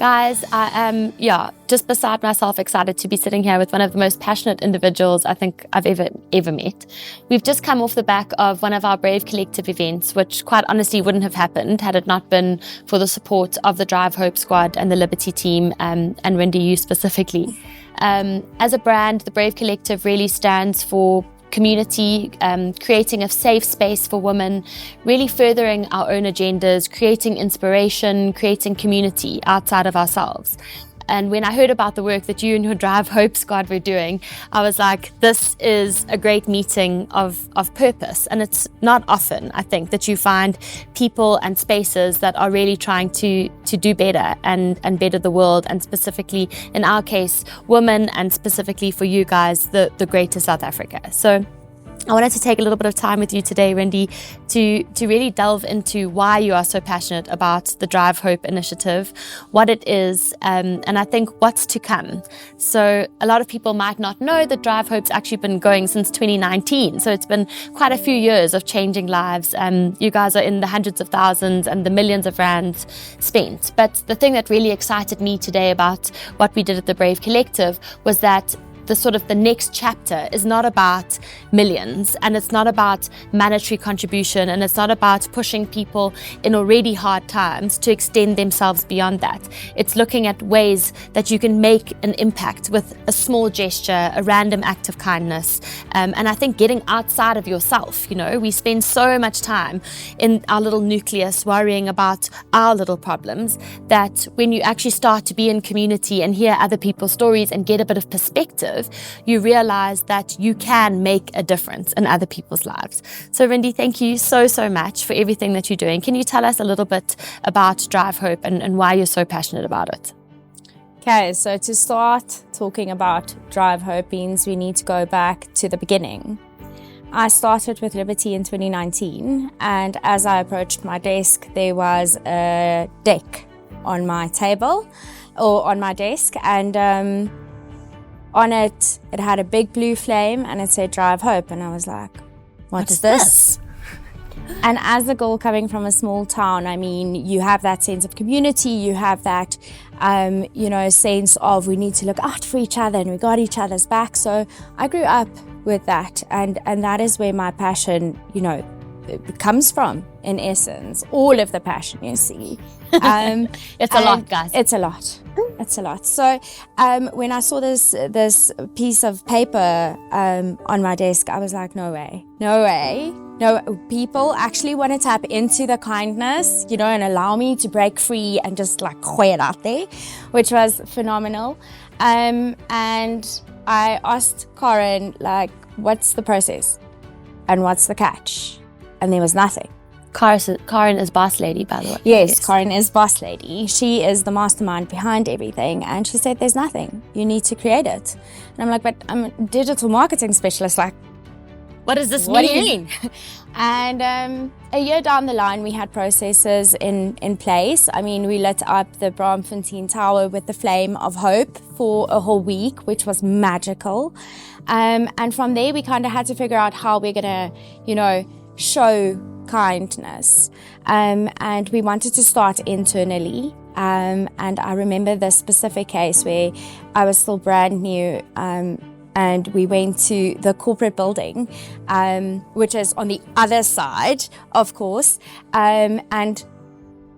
Guys, I am, just beside myself excited to be sitting here with one of the most passionate individuals I think I've ever met. We've just come off the back of one of our Brave Collective events, which quite honestly wouldn't have happened had it not been for the support of the Drive Hope squad and the Liberty team, and Rindy, you specifically. As a brand, the Brave Collective really stands for community, creating a safe space for women, really furthering our own agendas, creating inspiration, creating community outside of ourselves. And when I heard about the work that you and your Drive Hope squad were doing, I was like, this is a great meeting of purpose. And it's not often, I think, that you find people and spaces that are really trying to do better and better the world, and specifically, in our case, women, and specifically for you guys, the greater South Africa. So I wanted to take a little bit of time with you today, Rindy, to really delve into why you are so passionate about the Drive Hope initiative, what it is, and I think what's to come. So a lot of people might not know that Drive Hope's actually been going since 2019. So it's been quite a few years of changing lives. You guys are in the hundreds of thousands and the millions of rands spent. But the thing that really excited me today about what we did at the Brave Collective was that the next chapter is not about millions, and it's not about monetary contribution, and it's not about pushing people in already hard times to extend themselves beyond that. It's looking at ways that you can make an impact with a small gesture, a random act of kindness. And I think getting outside of yourself, we spend so much time in our little nucleus worrying about our little problems, that when you actually start to be in community and hear other people's stories and get a bit of perspective, you realize that you can make a difference in other people's lives. So Rindy, thank you so much for everything that you're doing. Can you tell us a little bit about Drive Hope and why you're so passionate about it? Okay, so to start talking about Drive Hope means we need to go back to the beginning. I started with Liberty in 2019, and as I approached my desk, there was a deck on my table or on my desk, and on it had a big blue flame and it said Drive Hope, and I was like, what is this? And as a girl coming from a small town, I mean, you have that sense of community, you have that, sense of we need to look out for each other and we got each other's back. So I grew up with that, and that is where my passion, it comes from, in essence, all of the passion, you see. It's a lot, guys. It's a lot. So when I saw this piece of paper on my desk, I was like, no way. No, people actually want to tap into the kindness, and allow me to break free and just like gooi it out there, which was phenomenal. And I asked Karen, like, what's the process and what's the catch? And there was nothing. Karen is boss lady, by the way. Yes, Karen is boss lady. She is the mastermind behind everything. And she said, there's nothing. You need to create it. And I'm like, but I'm a digital marketing specialist. Like, what does this mean? What do you mean? And a year down the line, we had processes in place. I mean, we lit up the Braamfontein Tower with the flame of hope for a whole week, which was magical. And from there, we kind of had to figure out how we're going to, show kindness. And we wanted to start internally. And I remember this specific case where I was still brand new, and we went to the corporate building, which is on the other side, of course. And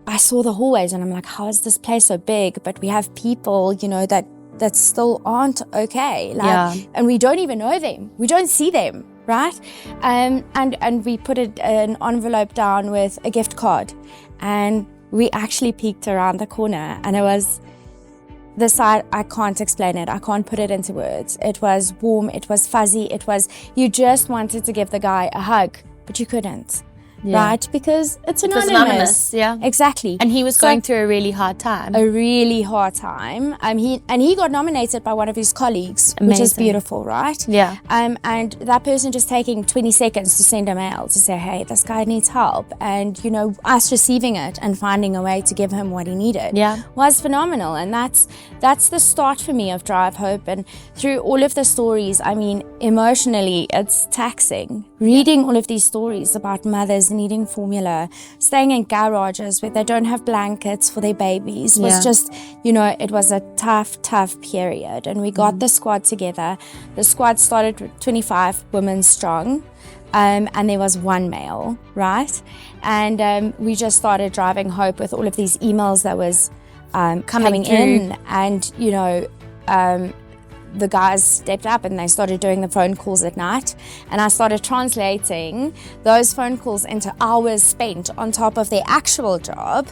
I saw the hallways and I'm like, how is this place so big? But we have people, that still aren't okay. And we don't even know them. We don't see them. Right? And we put an envelope down with a gift card, and we actually peeked around the corner, and it was the side, I can't explain it. I can't put it into words. It was warm, it was fuzzy, you just wanted to give the guy a hug, but you couldn't. Yeah. Right? Because it's anonymous. Yeah. Exactly. And he was going through a really hard time. He got nominated by one of his colleagues, Amazing. Which is beautiful, right? Yeah. And that person just taking 20 seconds to send a mail to say, hey, this guy needs help. And, us receiving it and finding a way to give him what he needed was phenomenal. And that's the start for me of Drive Hope. And through all of the stories, I mean, emotionally, it's taxing. Reading all of these stories about mothers babies and eating formula, staying in garages where they don't have blankets for their babies, was just, you know, it was a tough period. And we got the squad together. The squad started with 25 women strong. And there was one male, right? And we just started driving hope with all of these emails that was coming in. And, you know, the guys stepped up and they started doing the phone calls at night. And I started translating those phone calls into hours spent on top of their actual job,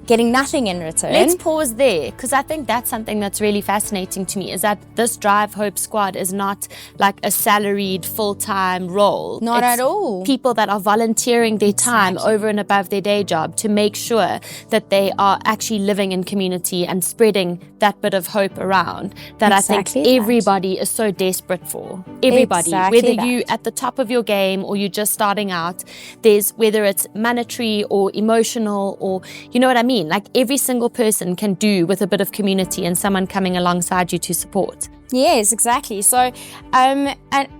getting nothing in return. Let's pause there, because I think that's something that's really fascinating to me, is that this Drive Hope squad is not like a salaried full-time role. Not at all. People that are volunteering their time over and above their day job to make sure that they are actually living in community and spreading that bit of hope around that I think everybody is so desperate for. Everybody, whether you at the top of your game or you're just starting out, there's, whether it's monetary or emotional or, you know what I mean? Like every single person can do with a bit of community and someone coming alongside you to support. Yes, exactly. So, and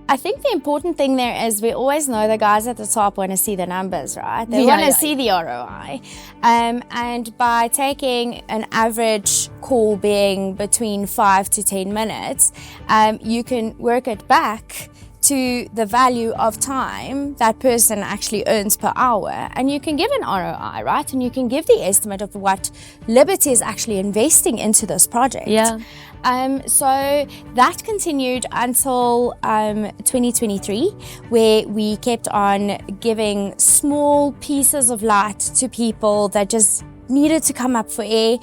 I think the important thing there is we always know the guys at the top want to see the numbers, right? They want to see the ROI. And by taking an average call being between 5 to 10 minutes, you can work it back to the value of time that person actually earns per hour, and you can give an ROI, right? And you can give the estimate of what Liberty is actually investing into this project. So that continued until 2023, where we kept on giving small pieces of light to people that just needed to come up for air,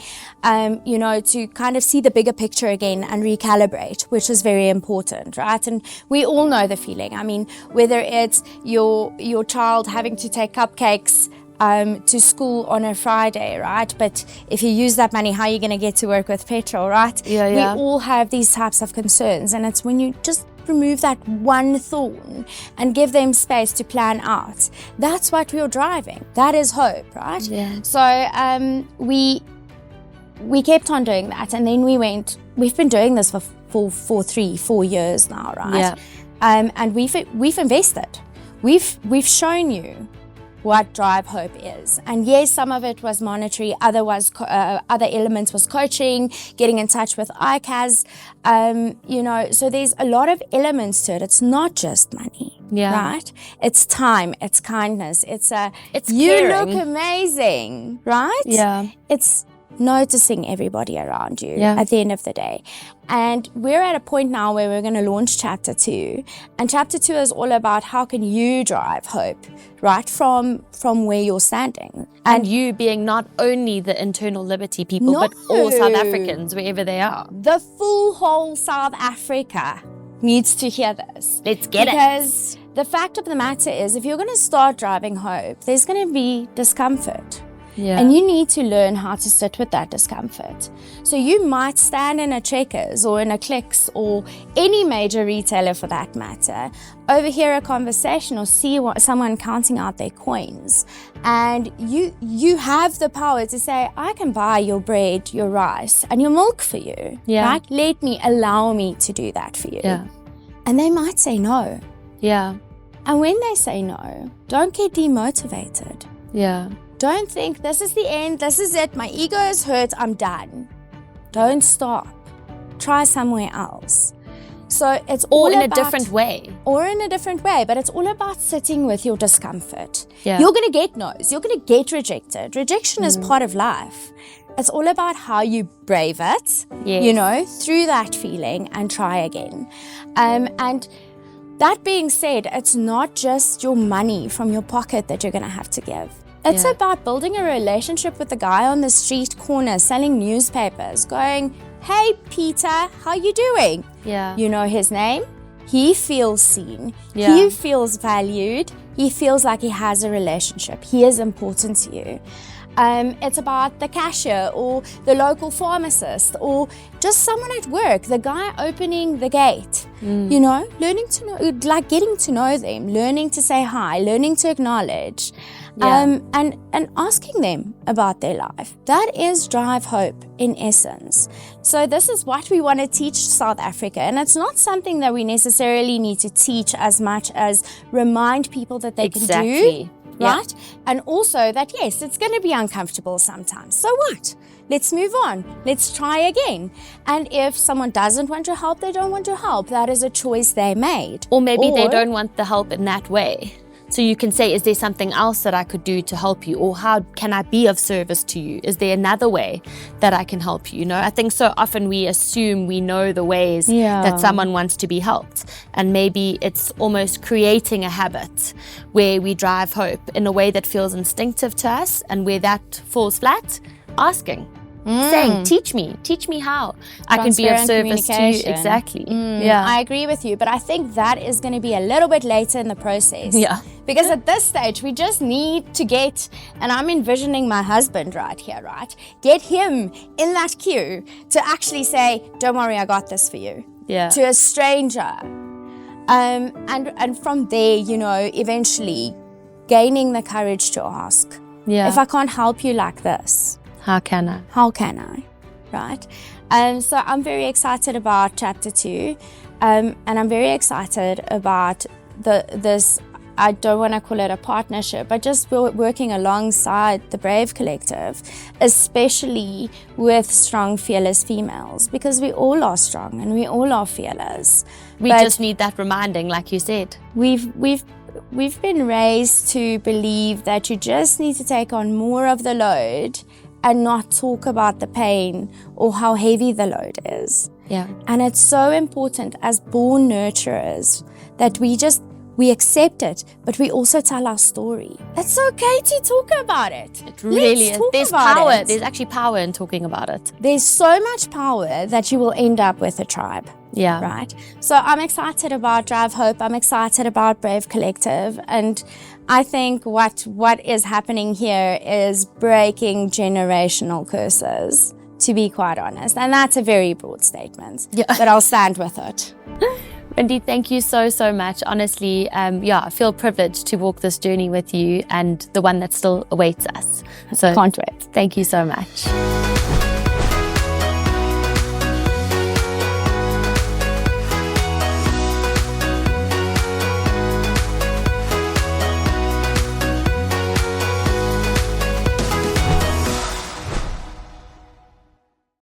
you know, to kind of see the bigger picture again and recalibrate, which is very important, right? And we all know the feeling. I mean, whether it's your child having to take cupcakes to school on a Friday, right? But if you use that money, how are you going to get to work with petrol, right? We all have these types of concerns, and it's when you just remove that one thorn and give them space to plan out. That's what we're driving. That is hope, right? So we kept on doing that, and then we've been doing this for 3-4 years now, right? And we've invested. We've shown you what Drive Hope is. And yes, some of it was monetary, other elements was coaching, getting in touch with ICAS, you know, so there's a lot of elements to it. It's not just money, right? It's time, it's kindness, it's you caring. look amazing, right? It's noticing everybody around you at the end of the day. And we're at a point now where we're going to launch chapter 2, and chapter 2 is all about how can you drive hope right from where you're standing, and you being not only the internal Liberty people, but all South Africans wherever they are. The full whole South Africa needs to hear this. Let's get it. Because the fact of the matter is, if you're going to start driving hope, there's going to be discomfort. And you need to learn how to sit with that discomfort. So you might stand in a Checkers or in a Clicks or any major retailer for that matter, overhear a conversation or see someone counting out their coins. And you have the power to say, I can buy your bread, your rice, and your milk for you. Right? Allow me to do that for you. And they might say no. And when they say no, don't get demotivated. Don't think this is the end, this is it, my ego is hurt, I'm done. Don't stop. Try somewhere else. So it's all in a different way. Or in a different way, but it's all about sitting with your discomfort. You're going to get no's, you're going to get rejected. Rejection is part of life. It's all about how you brave it, you know, through that feeling and try again. And that being said, it's not just your money from your pocket that you're going to have to give. It's about building a relationship with the guy on the street corner selling newspapers, going, hey, Peter, how you doing? You know his name? He feels seen. He feels valued. He feels like he has a relationship. He is important to you. It's about the cashier or the local pharmacist or just someone at work, the guy opening the gate, you know, learning to know, like getting to know them, learning to say hi, learning to acknowledge. And asking them about their life. That is Drive Hope in essence. So this is what we want to teach South Africa, and it's not something that we necessarily need to teach as much as remind people that they can do. right? And also that, yes, it's going to be uncomfortable sometimes. So what? Let's move on. Let's try again. And if someone doesn't want to help, they don't want to help. That is a choice they made. Or maybe they don't want the help in that way. So you can say, is there something else that I could do to help you? Or how can I be of service to you? Is there another way that I can help you? You know, I think so often we assume we know the ways that someone wants to be helped. And maybe it's almost creating a habit where we drive hope in a way that feels instinctive to us, and where that falls flat, asking. Saying, teach me how I can be of service to you. Exactly. I agree with you, but I think that is going to be a little bit later in the process. Because at this stage, we just need to get, and I'm envisioning my husband right here, right? Get him in that queue to actually say, don't worry, I got this for you. To a stranger. And from there, you know, eventually gaining the courage to ask. If I can't help you like this, how can I? How can I? Right? And so I'm very excited about chapter 2. And I'm very excited about this, I don't want to call it a partnership, but just working alongside the Brave Collective, especially with strong, fearless females, because we all are strong and we all are fearless. We just need that reminding, like you said. We've been raised to believe that you just need to take on more of the load and not talk about the pain or how heavy the load is. And it's so important as born nurturers that we accept it, but we also tell our story. It's okay to talk about it. It really is. There's power. There's actually power in talking about it. There's so much power that you will end up with a tribe. Right? So I'm excited about Drive Hope. I'm excited about Brave Collective. And I think what is happening here is breaking generational curses, to be quite honest. And that's a very broad statement, but I'll stand with it. Rindy, thank you so much. Honestly, I feel privileged to walk this journey with you and the one that still awaits us. So can't wait. Thank you so much.